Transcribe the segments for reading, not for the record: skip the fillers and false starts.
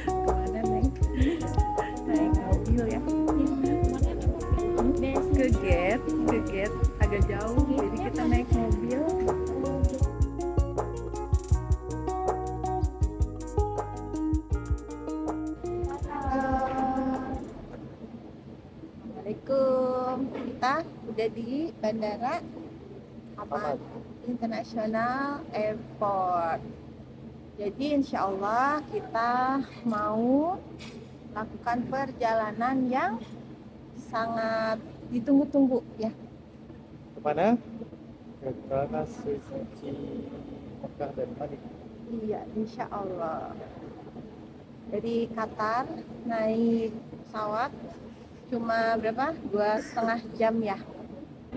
Kemana Neng? Naik mobil ya? Ke gate agak jauh, jadi kita naik mobil. Assalamualaikum, kita udah di Bandara Ahmad International Airport. Jadi insya Allah kita mau lakukan perjalanan yang sangat ditunggu-tunggu ya. Kemana? Ke Tanah Suci Mekah dan Madinah. Iya, insya Allah. Dari Qatar naik pesawat cuma berapa? 2,5 jam ya.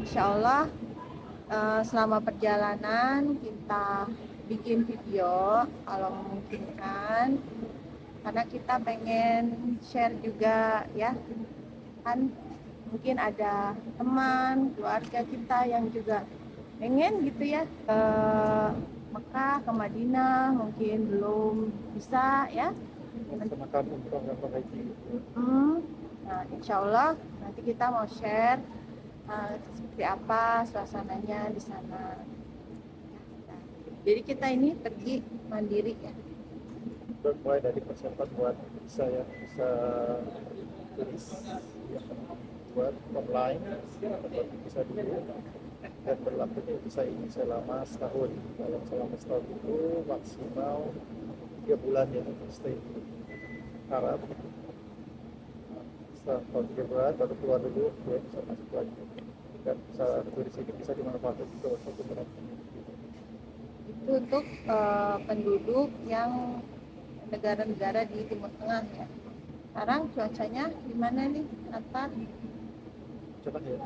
Insya Allah selama perjalanan kita bikin video kalau memungkinkan, karena kita pengen share juga ya, kan mungkin ada teman keluarga kita yang juga pengen gitu ya ke Mekah, ke Madinah, mungkin belum bisa ya. Melaksanakan umroh dan haji. Nah, insya Allah nanti kita mau share seperti apa suasananya di sana. Jadi kita ini pergi mandiri ya. Mulai dari persiapan buat bisa tulis ya, buat online atau bisa dulu, dan berlakunya bisa ini selama setahun. Dalam selama setahun itu maksimal 3 bulan ya untuk stay di Arab. Setelah 3 bulan baru keluar dulu, ya bisa masuk lagi. Dan bisa turis ini bisa dimanfaatkan juga untuk menonton. Itu untuk penduduk yang negara-negara di Timur Tengah ya. Sekarang cuacanya gimana nih, Qatar? Coba ya.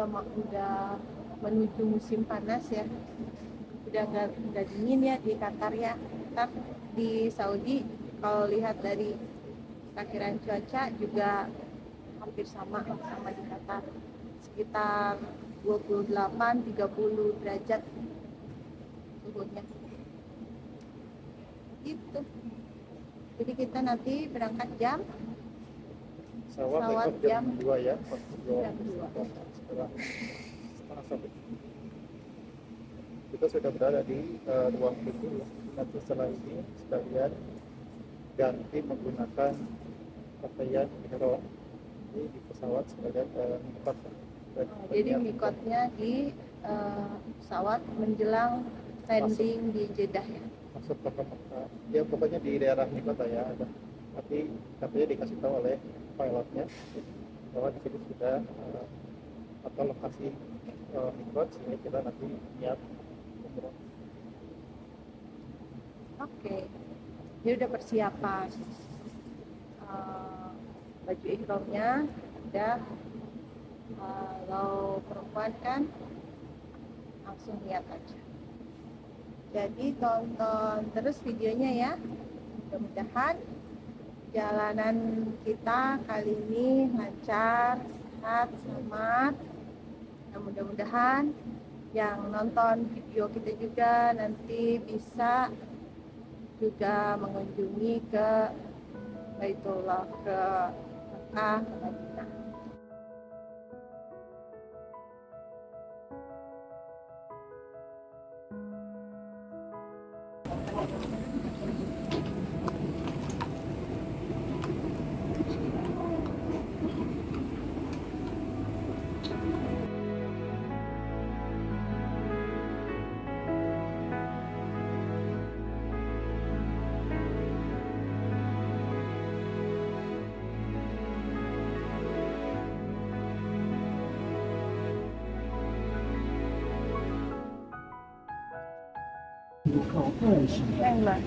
Udah menuju musim panas ya. Udah nggak dingin ya di Qatar ya. Qatar di Saudi kalau lihat dari perkiraan cuaca juga hampir sama di Qatar, sekitar 28-30 derajat suhunya gitu. Jadi kita nanti berangkat jam Pesawat jam 2 ya, jam 2. Setelah setengah 1 kita sudah berada di ruang tunggu. Nanti setelah ini sekalian ganti menggunakan pakaian ihram di pesawat sekalian mikot. Jadi mikotnya di pesawat menjelang landing di Jeddah ya. Masuk ke Mekah. Ya pokoknya di daerah mikot ya ada. Tapi katanya dikasih tahu oleh pilotnya bahwa di sini sudah atau lokasi mikot, sehingga kita nanti niat umroh. Oke. Ini udah persiapan baju ihramnya udah. Kalau perempuan kan langsung lihat aja. Jadi tonton terus videonya ya. Mudah-mudahan jalanan kita kali ini lancar, sehat, selamat. Dan mudah-mudahan yang nonton video kita juga nanti bisa juga mengunjungi ke Baitullah, ke Mekah, ke Madinah. Mbak.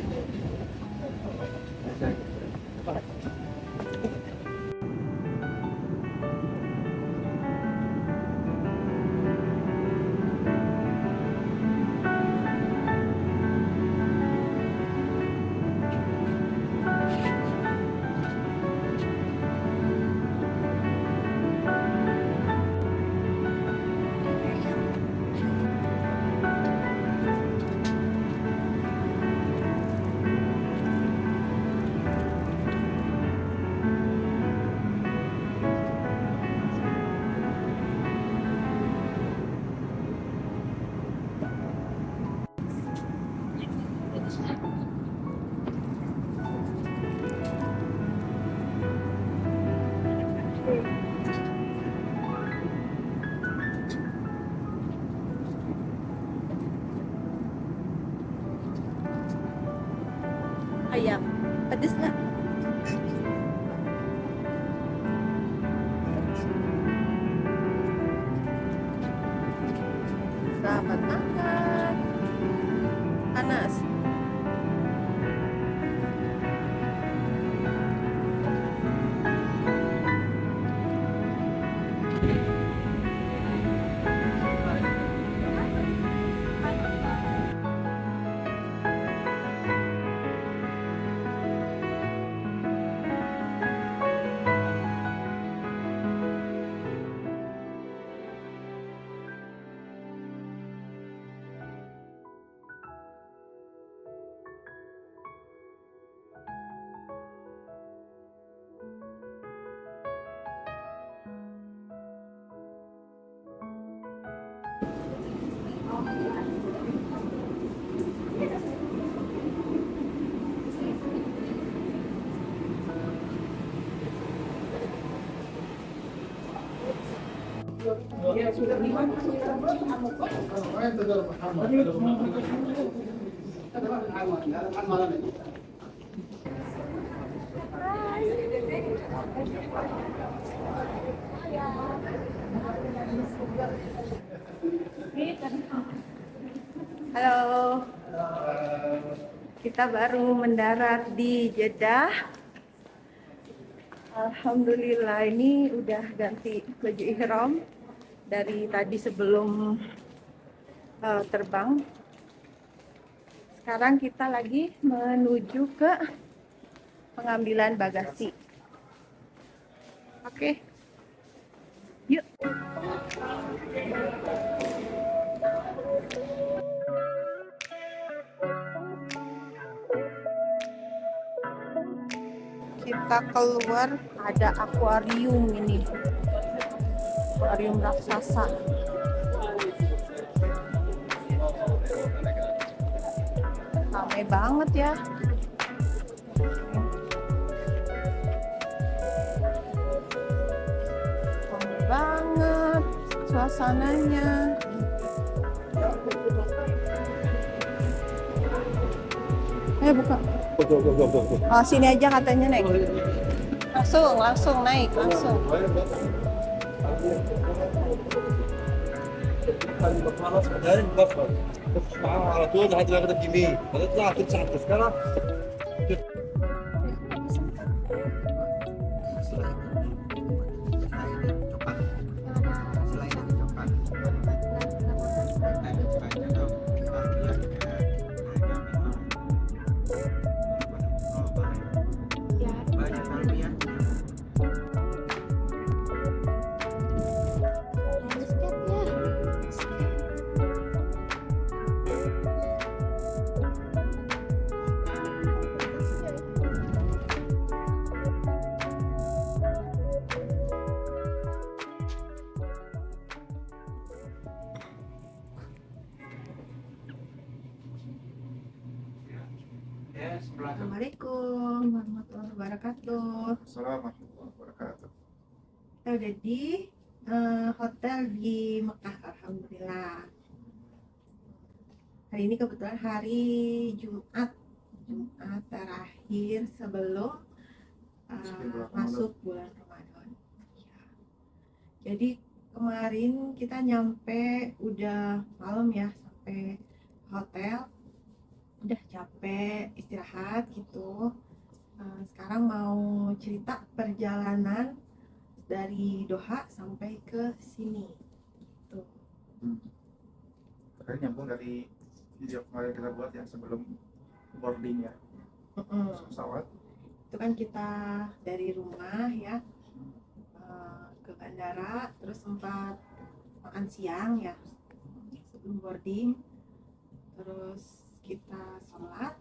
Ayam, pedes nggak? Selamat makan. Panas. Halo. Kita baru mendarat di Jeddah. Alhamdulillah, ini udah ganti baju ihram dari tadi sebelum terbang. Sekarang kita lagi menuju ke pengambilan bagasi. Oke. Yuk. Kita keluar, ada akuarium ini. Akuarium raksasa. Ramai banget ya. Ramai banget suasananya. Buka. Oh, sini aja katanya naik. Langsung naik, langsung. خلاص بعدين نقفل معاها على طول لحد ما ياخد الجميل هتطلع تدفع التذكره Assalamualaikum warahmatullahi wabarakatuh. Assalamualaikum warahmatullahi wabarakatuh. Kita udah di hotel di Mekah, alhamdulillah. Hari ini kebetulan hari Jumat terakhir sebelum masuk bulan Ramadan. Ya. Jadi kemarin kita nyampe udah malam ya sampai hotel. udah capek istirahat gitu. Sekarang mau cerita perjalanan dari Doha sampai ke sini tuh. Terakhir nyambung dari video kemarin kita buat yang sebelum boarding ya, pesawat. Itu kan kita dari rumah ya ke bandara, terus sempat makan siang ya sebelum boarding, terus kita sholat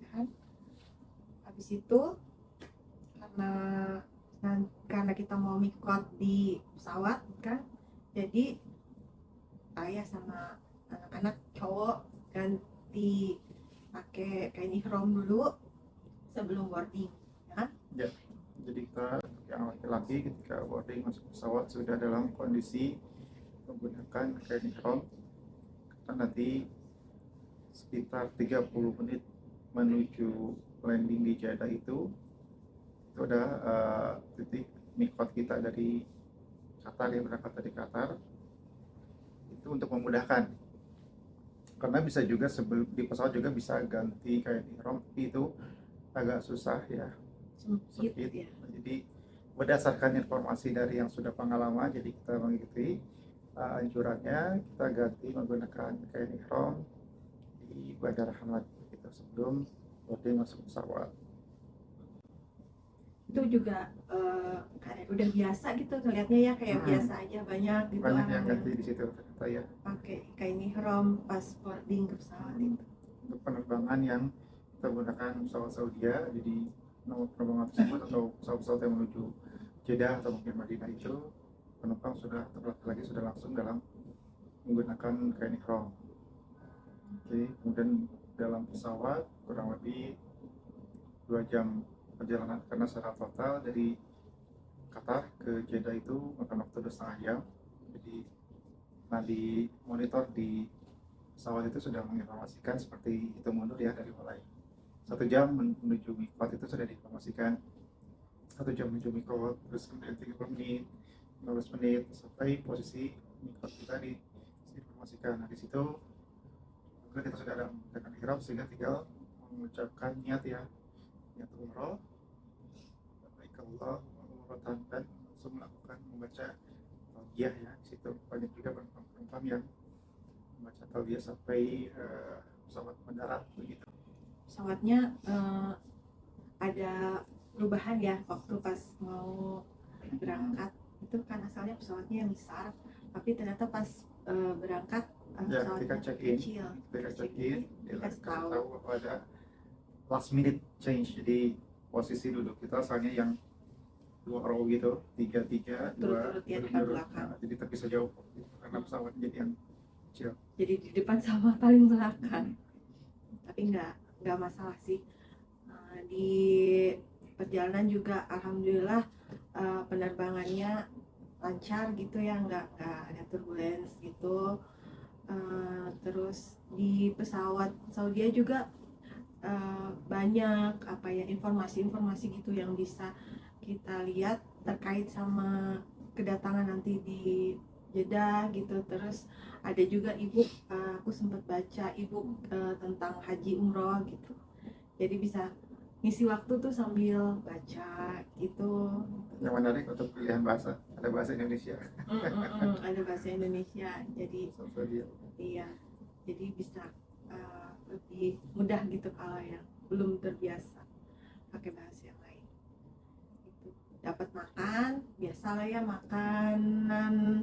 ya kan. Habis itu karena karena kita mau mikot di pesawat kan, jadi ayah sama anak-anak cowok ganti pakai kain ihram dulu sebelum boarding ya kan? Ya, jadi kita yang laki-laki ketika boarding masuk pesawat sudah dalam kondisi menggunakan kain ihram. Kita nanti sekitar 30 menit menuju landing di Jeddah itu ada titik mikot kita dari Qatar, yang berangkat dari Qatar. Itu untuk memudahkan, karena bisa juga sebelum di pesawat juga bisa ganti kain ihram, itu agak susah ya, Sempit ya. Jadi berdasarkan informasi dari yang sudah pengalaman, jadi kita mengikuti anjurannya, kita ganti menggunakan kain ihram di Bandara Hamad gitu, sebelum boarding masuk pesawat. Itu juga kayak udah biasa gitu ngelihatnya ya, kayak biasa aja, banyak gitu Banyak yang orang ganti di situ ternyata ya, pakai kain ihram pas boarding ke pesawat itu. untuk penerbangan yang kita gunakan pesawat Saudi. Jadi nomor penerbangan tersebut atau pesawat-pesawat yang menuju Jeddah atau mungkin Madinah itu, penumpang sudah lagi sudah langsung dalam menggunakan kain ihram. Oke, kemudian dalam pesawat kurang lebih 2 jam perjalanan, karena secara total dari Qatar ke Jeddah itu makan waktu 2,5 jam. Jadi di monitor di pesawat itu sudah menginformasikan seperti itu mundur ya, dari mulai 1 jam menuju mikot itu sudah diinformasikan 1 jam menuju mikot, terus kemudian 30 menit, 15 menit sampai posisi mikot kita diinformasikan. Nah di situ kita sudah ada menggunakan ihram, sehingga tinggal mengucapkan niat ya, niat umroh, baik Allah umrohatan, dan langsung melakukan membaca talbiyah ya. Di situ banyak juga penumpang yang membaca talbiyah sampai pesawat mendarat begitu. Pesawatnya ada perubahan ya waktu pas mau berangkat. Itu kan asalnya pesawatnya yang besar, tapi ternyata pas berangkat Ya, ketika check-in, dikasih tahu bahwa ada last minute change. Jadi posisi duduk kita asalnya yang 2 row gitu, 3 2 ya, depan belakang. Nah, jadi terpisah jauh karena pesawat jadi yang kecil. Jadi di depan sama paling belakang. Tapi nggak masalah sih. Di perjalanan juga alhamdulillah penerbangannya lancar gitu ya, nggak ada turbulence gitu. Terus di pesawat Saudi juga banyak apa ya, informasi-informasi gitu yang bisa kita lihat terkait sama kedatangan nanti di Jeddah gitu. Terus ada juga aku sempat baca tentang haji umroh gitu, jadi bisa ngisi waktu tuh sambil baca gitu. Yang menarik untuk pilihan bahasa, ada bahasa Indonesia. Ada bahasa Indonesia, jadi iya, jadi bisa lebih mudah gitu kalau yang belum terbiasa pakai bahasa yang lain gitu. Dapat makan biasalah ya, makanan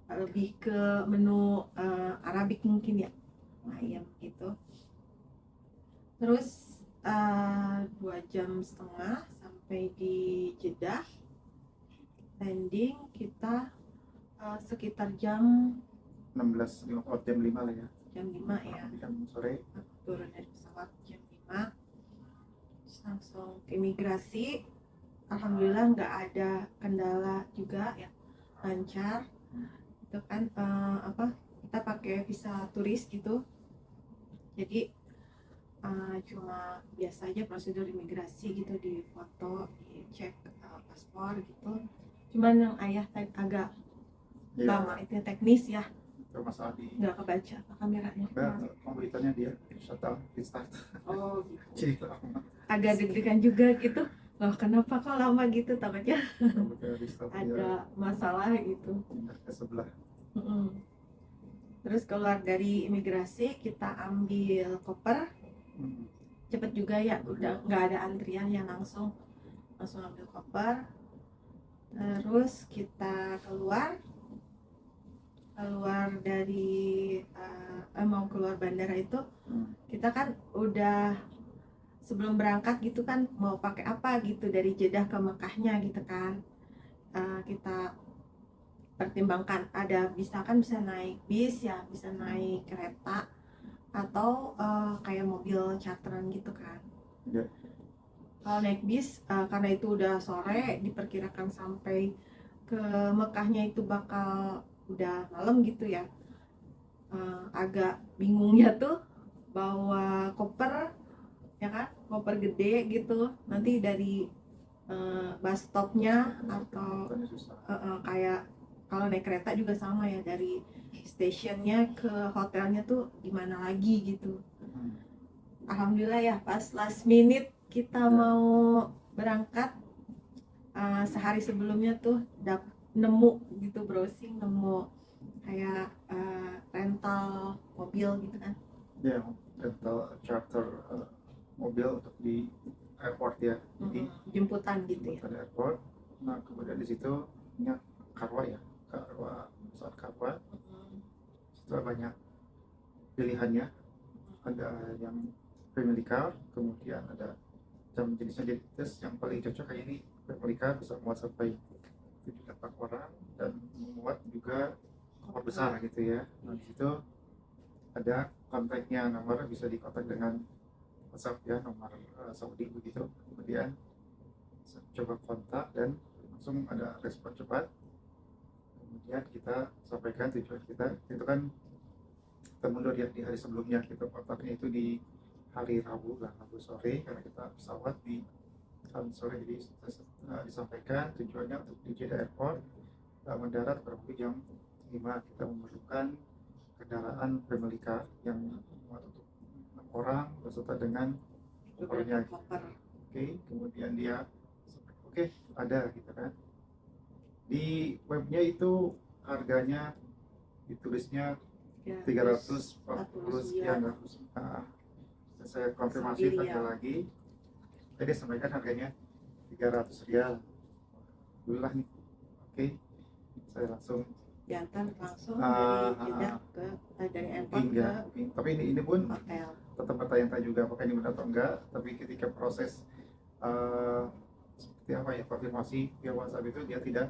lebih ke menu Arabik mungkin ya, ayam gitu. Terus 2,5 jam sampai di Jeddah. Landing kita sekitar jam 16, jam 5 lah ya, jam 5 ya, jam sore. turun dari pesawat jam 5, terus langsung ke imigrasi. Alhamdulillah nggak ada kendala juga ya, lancar. Itu kan kita pakai visa turis gitu, jadi cuma biasa aja prosedur imigrasi gitu, di foto, dicek paspor gitu. Cuman yang ayah agak lama itu teknis ya, bermasalah di nggak kebaca kameranya. komputernya, dia shutdown restart. Oh gitu. Jadi lama Agak deg-degan juga gitu. Loh kenapa kok lama gitu, takutnya komputer restart dia ada masalah gitu. pindah ke sebelah. Mm-mm. Terus keluar dari imigrasi kita ambil koper, cepet juga ya, udah nggak ada antrian ya, langsung ambil koper. Terus kita keluar dari mau keluar bandara itu, kita kan udah sebelum berangkat gitu kan mau pakai apa gitu dari Jeddah ke Mekahnya gitu kan. Kita pertimbangkan, bisa naik bis ya, bisa naik kereta atau kayak mobil charteran gitu kan. Ya. Kalau naik bis karena itu udah sore, diperkirakan sampai ke Mekahnya itu bakal udah malam gitu ya. Agak bingungnya tuh bawa koper ya kan, koper gede gitu, nanti dari bus stopnya atau kayak kalau naik kereta juga sama ya, dari stasiunnya ke hotelnya tuh gimana lagi gitu. Alhamdulillah ya, pas last minute kita mau berangkat, sehari sebelumnya tuh nemu gitu, browsing, nemu kayak rental mobil gitu kan. Ya, rental charter mobil untuk di airport ya. Jadi jemputan gitu ya. jemputan airport. Nah kemudian di situ punya Karwa ya, pesawat Karwa. Setelah banyak pilihannya, ada yang family car, kemudian ada jenisnya yang paling cocok kayak ini family car, bisa muat sampai 7-8 orang dan memuat juga koper besar gitu ya. Nah di situ ada kontaknya, nomor bisa dikontak dengan WhatsApp ya, nomor Saudi begitu. Kemudian coba kontak dan langsung ada respon cepat. Kemudian kita sampaikan tujuan kita. Itu kan kita mundur ya, di hari sebelumnya kita kontaknya itu di hari Rabu sore, karena kita pesawat di Kamis sore. Jadi disampaikan tujuannya untuk di Jeddah Airport, mendarat pada pukul jam 5. Kita memerlukan kendaraan family car yang muat untuk 6 orang beserta dengan kopernya. Oke, kemudian dia ada gitu kan. Di webnya itu harganya ditulisnya 340 sekian. Saya konfirmasi lagi. Tadi sampaikan harganya 300 rial. Alhamdulillah nih. Oke. Saya langsung diantar langsung dari Jeddah ke dari airport ke tapi ini pun hotel. Tetap bertanya-tanya juga apakah ini benar atau enggak. Tapi ketika proses seperti apa ya, konfirmasi via WhatsApp itu, dia tidak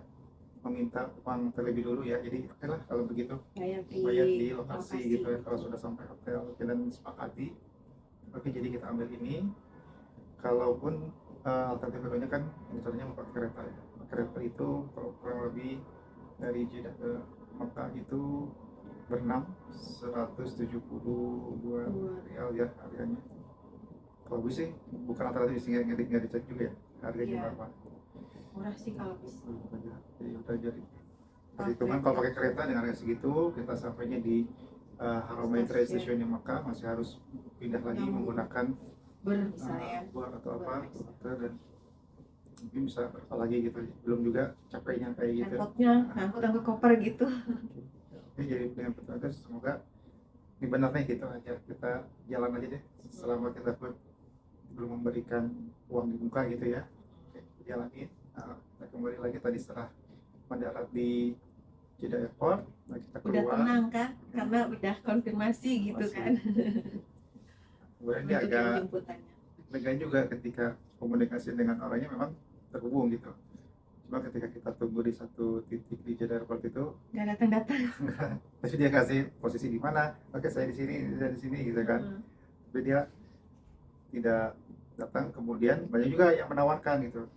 meminta uang terlebih dulu ya. Jadi oke lah kalau begitu, bayar di lokasi gitu ya kalau sudah sampai hotel. Dan sepakati, oke jadi kita ambil ini. Kalaupun alternatif keduanya kan misalnya mau pakai kereta ya. Kereta itu kalau kurang lebih dari Jeddah ke Mekah itu berenam 172 rial ya harganya. Kalau bis sih bukan alternatif sih, nggak dicek juga ya harganya berapa. Murah sih kalau bis. Jadi udah jadi perhitungan kalau pakai kereta dengan harga segitu, kita sampainya di Haramain train station yang Mekah masih harus pindah lagi menggunakan bur atau apa, dan mungkin bisa berapa lagi gitu. Belum juga capeknya kayak gitu. Repotnya ngangkut koper gitu. Oke, jadi dengan petugas semoga ini benar nih gitu aja. Kita jalan aja deh selama kita pun belum memberikan uang di muka gitu ya. Oke, jalanin. Kita kembali lagi tadi setelah mendarat di Jeddah Airport. Nah, kita keluar. Udah tenang kan? Karena udah konfirmasi gitu kan. Kemudian dia agak lega juga ketika komunikasi dengan orangnya memang terhubung gitu. Cuma ketika kita tunggu di satu titik di Jeddah Airport itu nggak datang. Tapi dia kasih posisi di mana? Oke, saya di sini, saya di sini gitu kan. Tapi dia tidak datang. Kemudian banyak juga yang menawarkan gitu.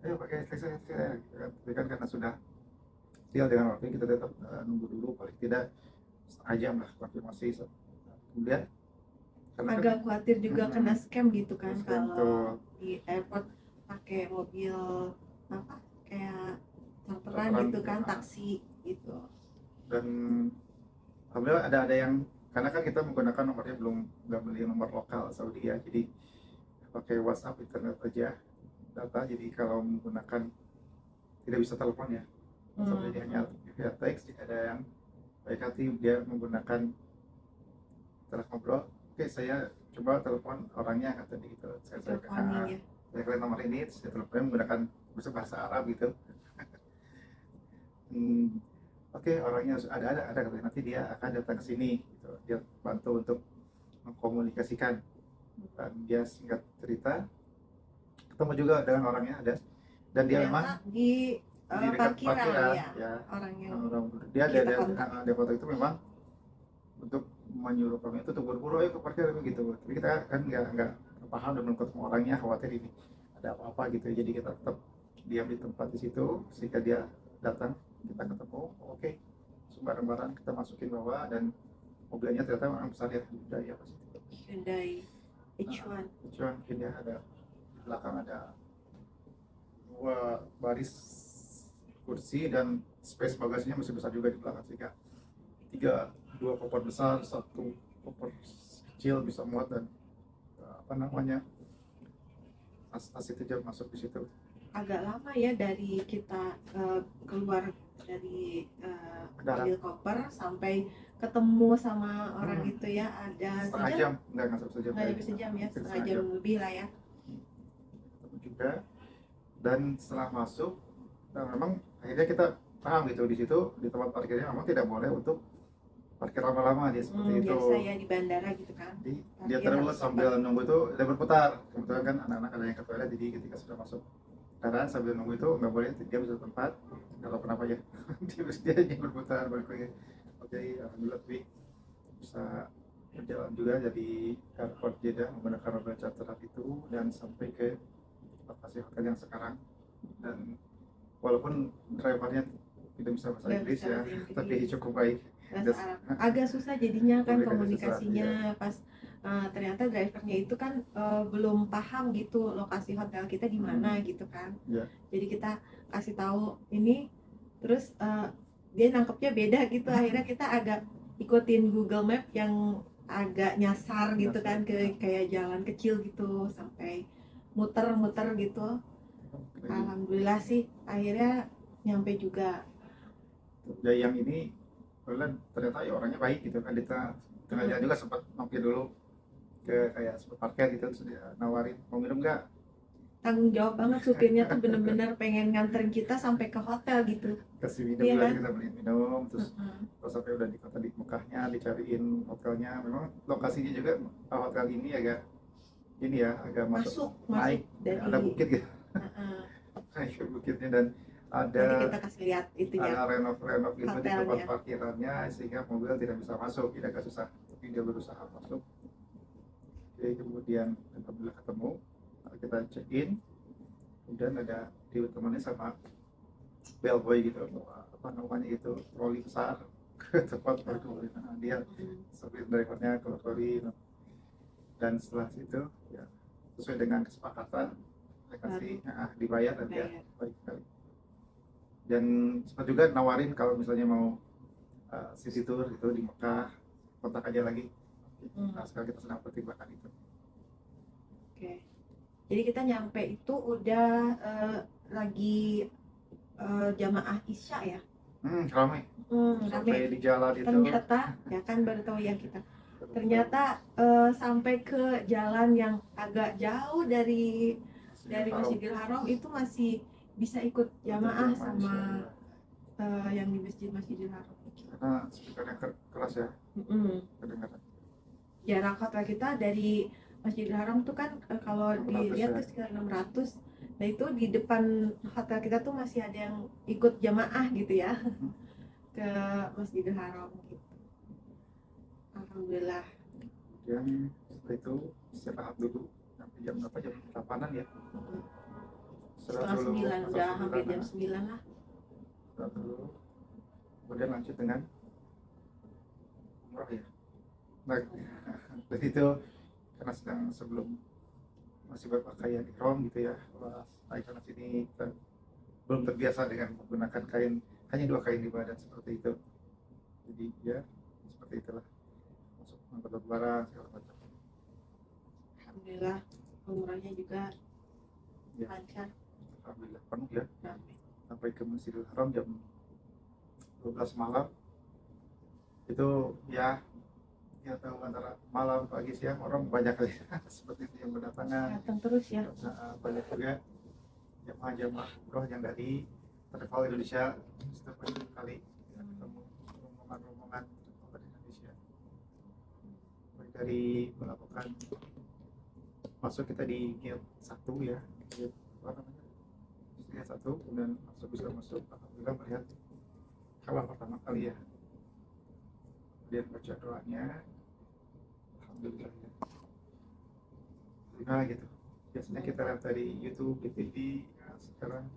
Ayo pakai saya gitu kan. Tapi kan karena sudah deal dengan waktu, kita tetap nunggu dulu paling tidak setengah jam lah konfirmasi. Kemudian agak khawatir juga kena scam gitu kan kalau di airport pakai mobil apa kayak charteran gitu kan, taksi gitu. Dan alhamdulillah ada yang, karena kan kita menggunakan nomornya belum, nggak beli nomor lokal Saudi ya, jadi pakai WhatsApp internet aja data. Jadi kalau menggunakan tidak bisa telepon ya, WhatsApp jadi hanya via teks. Jika ada yang baik hati dia menggunakan telah ngobrol, oke saya coba telepon orangnya kata dia gitu. Teleponing ya. Saya kalian nomor ini, saya teleponnya menggunakan bahasa Arab gitu. Oke, orangnya ada katanya, nanti dia akan datang ke sini gitu. Dia bantu untuk mengkomunikasikan. Dan dia singkat cerita ketemu juga dengan orangnya ada, dan dia memang Ternyata di di dekat parkiran ya, ya. orang yang Dia kita ada kontak. dia foto itu memang untuk menyuruh kami itu untuk buru-buru ayo ke parkiran gitu. Tapi kita kan nggak paham dan belum ketemu orangnya, khawatir ini ada apa-apa gitu. Jadi kita tetap diam di tempat di situ sehingga dia datang, kita ketemu. Oke, barang-barang kita masukin bawah, dan mobilnya ternyata memang besar ya, Hyundai apa sih itu. Hyundai H1. Cuman mungkin ya ada di belakang ada 2 baris kursi, dan space bagasinya masih besar juga di belakang, sehingga 2 koper besar, 1 koper kecil bisa muat. Dan apa namanya, tas itu jauh masuk di situ. Agak lama ya dari kita keluar dari mobil koper sampai ketemu sama orang itu ya, ada setengah sejam, jam, nggak sampai sejam, nggak lebih sejam ya, setengah jam lebih lah ya. Ketemu juga. Dan setelah masuk, dan memang akhirnya kita paham gitu, di situ di tempat parkirnya memang tidak boleh untuk parkir lama-lama, dia seperti itu. Biasa ya di bandara gitu kan. Dia terus sambil nunggu itu dia berputar. Kebetulan kan anak-anak ada yang ke toilet, jadi ketika sudah masuk kendaraan sambil nunggu itu nggak boleh dia bisa tempat, kalau kenapa ya dia hanya berputar balik lagi. Oke, alhamdulillah tapi bisa berjalan juga dari airport Jeddah menggunakan mobil charter itu dan sampai ke lokasi hotel yang sekarang. Dan walaupun drivernya tidak bisa bahasa Inggris ya, tapi cukup baik. Agak susah jadinya kan Susah, komunikasinya pas ternyata drivernya itu kan belum paham gitu lokasi hotel kita di mana gitu kan. Ya. Jadi kita kasih tahu ini, terus dia nangkepnya beda gitu. Akhirnya kita agak ikutin Google Map yang agak nyasar gitu kan, ke kayak jalan kecil gitu sampai muter-muter gitu. Alhamdulillah sih akhirnya nyampe juga. Ya yang ini ternyata ya orangnya baik gitu kan. Kita tengah jalan juga sempat mampir dulu ke kayak sempat parkir gitu, terus dia nawarin mau minum nggak. Tanggung jawab banget, supirnya tuh bener-bener pengen nganterin kita sampai ke hotel gitu. Kasih minum Iya juga, kan? kita beliin minum, terus sampai udah di kota di Mekahnya dicariin hotelnya. Memang lokasinya juga hotel ini agak ini ya, agak masuk naik dari ada bukit gitu. Naik ke bukitnya, dan ada nanti kita kasih lihat itunya, ada renov gitu di tempat hotelnya. parkirannya, sehingga mobil tidak bisa masuk, tidak agak susah. Tapi dia berusaha masuk. Oke, kemudian alhamdulillah ketemu, kita check in, kemudian ada ditemani sama bellboy gitu, apa namanya itu, troli besar ke tempat parkir. Nah, dia seperti drivernya ke troli. Dan setelah itu ya sesuai dengan kesepakatan saya kasih dibayar, dan dia baik sekali. Dan sempat juga nawarin kalau misalnya mau city tour itu di Mekah, kontak aja lagi. Nah, sekarang kita sedang pertimbangkan itu. Oke. Jadi kita nyampe itu udah lagi jamaah Isya ya. Ramai. Sampai di jalan itu. Ternyata ya kan baru tahu ya kita. Ternyata sampai ke jalan yang agak jauh dari Masjidil Haram itu masih bisa ikut jamaah sama yang di Masjidil Haram. Karena speakernya keras ya. Kedengaran. Jarak hotel kita dari Masjidil Haram tuh kan kalau dilihat tuh sekitar 600. Nah itu di depan hotel kita tuh masih ada yang ikut jamaah gitu ya ke Masjidil Haram gitu. Alhamdulillah. Kemudian setelah itu istirahat dulu sampai jam berapa, jam 8-an ya. Setengah 9, udah hampir jam 9 lah. Dulu. Kemudian lanjut dengan umrah ya. Nah, dari itu karena sebelum masih berpakaian ihram gitu ya, naik karena sini kita belum terbiasa dengan menggunakan kain, hanya 2 kain di badan seperti itu. Jadi ya seperti itulah, masuk angkut lebaran segala macam. Alhamdulillah umrohnya juga Ya, lancar, alhamdulillah penuh ya, ramai. sampai ke Masjidil Haram jam 12 malam itu ya, ya tahu antara malam pagi siang orang banyak kali seperti itu yang berdatangan. Datang terus ya. Nah, banyak juga jemaah umroh yang dari travel Indonesia setiap kali ya, ketemu rombongan-rombongan travel dari Indonesia. Baik dari melakukan masuk kita di gate 1 ya, gate apa namanya, gate 1, kemudian langsung bisa masuk. Alhamdulillah melihat kawan pertama kali ya, lihat baca doanya, alhamdulillah ya. Nah gitu, biasanya kita lihat dari YouTube, di TV, ya, sekarang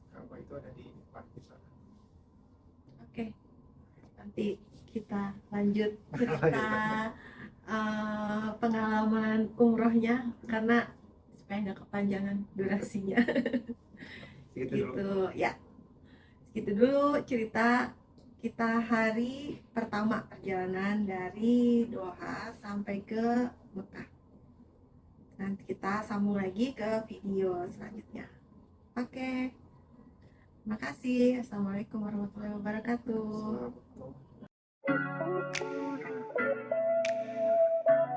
Ka'bah itu ada di depan kita. Oke, nanti kita lanjut cerita pengalaman umrohnya karena supaya nggak kepanjangan durasinya. Segitu dulu. Gitu ya, segitu dulu cerita kita hari pertama perjalanan dari Doha sampai ke Mekah. Nanti kita sambung lagi ke video selanjutnya. Oke, makasih. Assalamualaikum warahmatullahi wabarakatuh. Assalamualaikum.